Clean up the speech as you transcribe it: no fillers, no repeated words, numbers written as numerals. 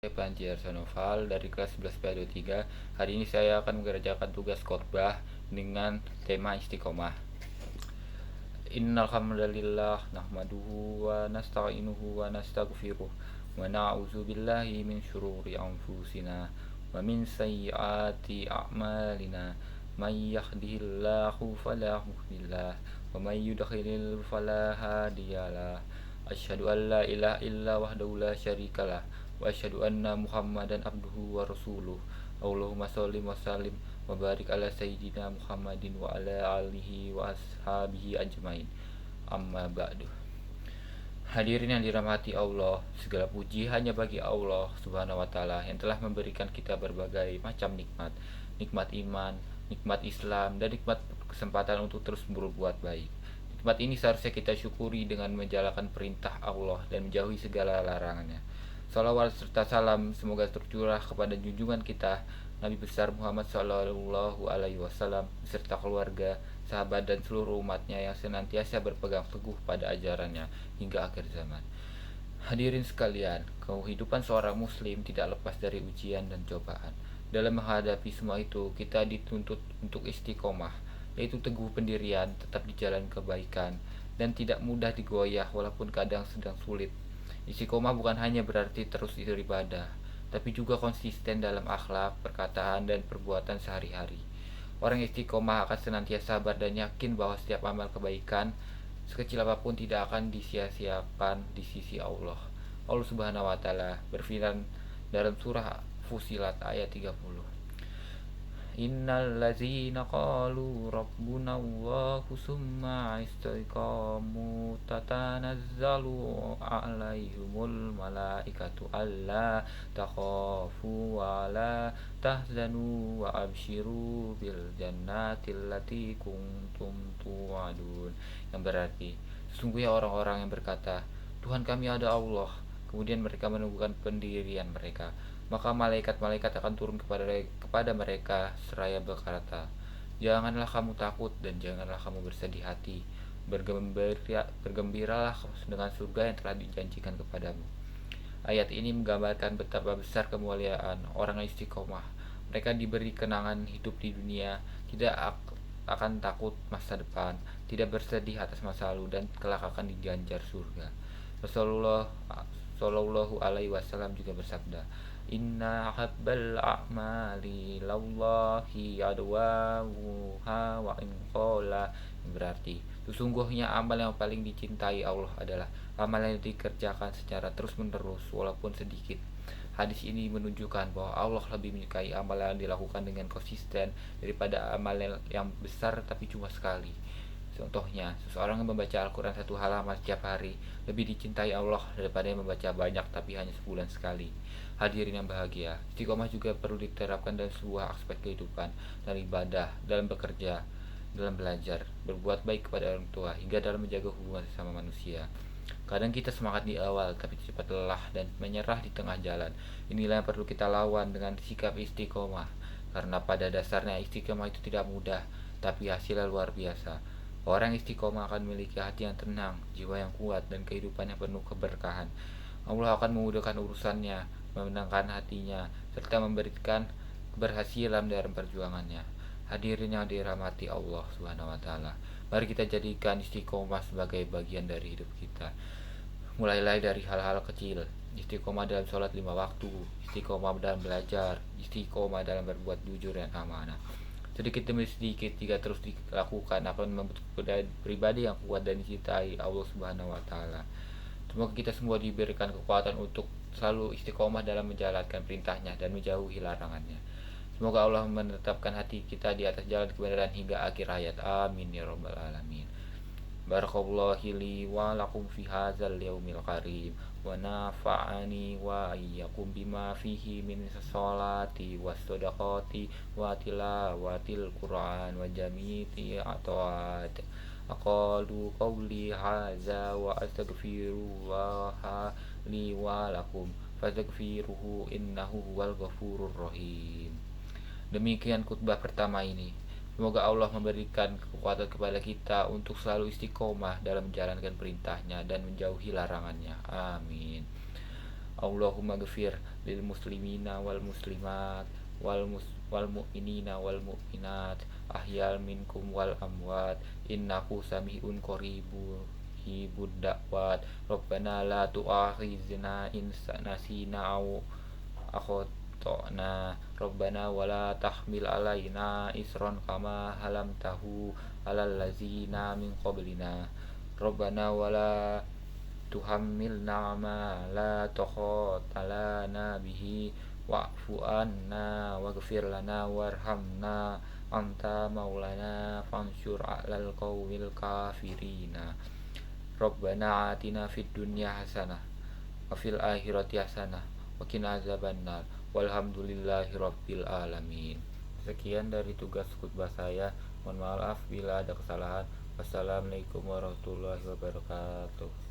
Panji Arsonoval dari kelas 11 PA23. Hari ini saya akan mengerjakan tugas khotbah dengan tema istiqomah. Innal hamdalillah nahmaduhu wa nasta'inuhu wa nastaghfiruh wa na'udzu billahi min syururi anfusina wa min sayyiati a'malina. May yahdihillahu fala mudhillalah wa may yudhlil fala hadiyalah. Asyhadu an la ilaha illa wahdahu la syarikalah wa asyhadu anna Muhammadan abduhu wa rasuluh. Allahumma sholli wa sallim wa barik ala sayyidina Muhammadin wa ala alihi wa ashabihi ajmain. Amma ba'du. Hadirin yang dirahmati Allah, segala puji hanya bagi Allah Subhanahu wa taala yang telah memberikan kita berbagai macam nikmat, nikmat iman, nikmat Islam, dan nikmat kesempatan untuk terus berbuat baik. Nikmat ini seharusnya kita syukuri dengan menjalankan perintah Allah dan menjauhi segala larangannya. Salawat serta salam semoga tercurah kepada junjungan kita Nabi besar Muhammad Sallallahu Alaihi Wasallam beserta keluarga, sahabat dan seluruh umatnya yang senantiasa berpegang teguh pada ajarannya hingga akhir zaman. Hadirin sekalian, kehidupan seorang muslim tidak lepas dari ujian dan cobaan. Dalam menghadapi semua itu, kita dituntut untuk istiqomah, yaitu teguh pendirian, tetap di jalan kebaikan, dan tidak mudah digoyah walaupun kadang sedang sulit. Istiqomah bukan hanya berarti terus beribadah, tapi juga konsisten dalam akhlak, perkataan, dan perbuatan sehari-hari. Orang istiqomah akan senantiasa sabar dan yakin bahwa setiap amal kebaikan, sekecil apapun, tidak akan disia-siakan di sisi Allah. Allah Subhanahu wa taala berfirman dalam surah Fusilat ayat 30. Innal ladzina qalu rabbuna Allahu summa istaqamu tatanazzalu alaihimul malaikatu alla takhafu wa la tahzanu wa abshiru bil jannati allati kuntum tu'adun. Yang berarti sesungguhnya orang-orang yang berkata, Tuhan kami ada Allah, kemudian mereka menunggukan pendirian mereka, maka malaikat-malaikat akan turun kepada mereka seraya berkata, janganlah kamu takut dan janganlah kamu bersedih hati, bergembiralah dengan surga yang telah dijanjikan kepadamu. Ayat ini menggambarkan betapa besar kemuliaan orang istiqomah. Mereka diberi kenangan hidup di dunia, tidak akan takut masa depan, tidak bersedih atas masa lalu, dan kelak akan dijanjar surga. Rasulullah Shallallahu Alaihi Wasallam juga bersabda, Inna habbal a'mali lallahi adwamuha wa inqala. Yang berarti sesungguhnya amal yang paling dicintai Allah adalah amal yang dikerjakan secara terus menerus walaupun sedikit. Hadis ini menunjukkan bahwa Allah lebih menyukai amal yang dilakukan dengan konsisten daripada amal yang besar tapi cuma sekali. Contohnya, seseorang yang membaca Al-Quran 1 halaman setiap hari lebih dicintai Allah daripada yang membaca banyak tapi hanya sebulan sekali. Hadirin yang bahagia, istiqomah juga perlu diterapkan dalam sebuah aspek kehidupan, dalam ibadah, dalam bekerja, dalam belajar, berbuat baik kepada orang tua, hingga dalam menjaga hubungan sesama manusia. Kadang kita semangat di awal, tapi cepat lelah dan menyerah di tengah jalan. Inilah yang perlu kita lawan dengan sikap istiqomah, karena pada dasarnya istiqomah itu tidak mudah, tapi hasilnya luar biasa. Orang istiqomah akan memiliki hati yang tenang, jiwa yang kuat, dan kehidupan yang penuh keberkahan. Allah akan memudahkan urusannya, memenangkan hatinya, serta memberikan keberhasilan dalam perjuangannya. Hadirin yang dirahmati Allah Subhanahu wa taala, mari kita jadikan istiqomah sebagai bagian dari hidup kita. Mulailah dari hal-hal kecil. Istiqomah dalam sholat 5 waktu, istiqomah dalam belajar, istiqomah dalam berbuat jujur dan amanah. Sedikit demi sedikit jika terus dilakukan akan membentuk pribadi yang kuat dan dicintai Allah Subhanahu wa taala. Semoga kita semua diberikan kekuatan untuk selalu istiqomah dalam menjalankan perintahnya dan menjauhi larangannya. Semoga Allah menetapkan hati kita di atas jalan kebenaran hingga akhir hayat. Amin ya rabbal alamin. Barakallahu li wa lakum fi hadzal yaumil karim wa nafa'ani wa iyyakum bima fihi min sholati was sadaqati wa tilawatil Qur'an wa jami'i ataat. Aqalu qawli hadza wa astaghfirullah li wa lakum fastaghfiruhu innahu huwal ghafurur rahim. Demikian khutbah pertama ini. Semoga Allah memberikan kekuatan kepada kita untuk selalu istiqomah dalam menjalankan perintahnya dan menjauhi larangannya. Amin. Allahumma ghfir lil muslimina wal muslimat wal mu'minina wal mu'minat ahyal minkum wal amwat innahu sami'un qaribun hibud dakwat Rabbana la tu'akhizna in nasina aw akhotona Rabbana wala tahmil alaina isron kama halamtahu alal lazina min qablina Rabbana wala tuhammilna ma la taqata lana bihi wa'fu anna waghfir lana warhamna anta maulana fansyur 'alal qaumil kafirina Rabbana atina fid dunya hasanah wa fil akhirati hasanah wa qina azabannar walhamdulillahi rabbil alamin. Sekian dari tugas khutbah saya. Mohon maaf bila ada kesalahan. Wassalamualaikum warahmatullahi wabarakatuh.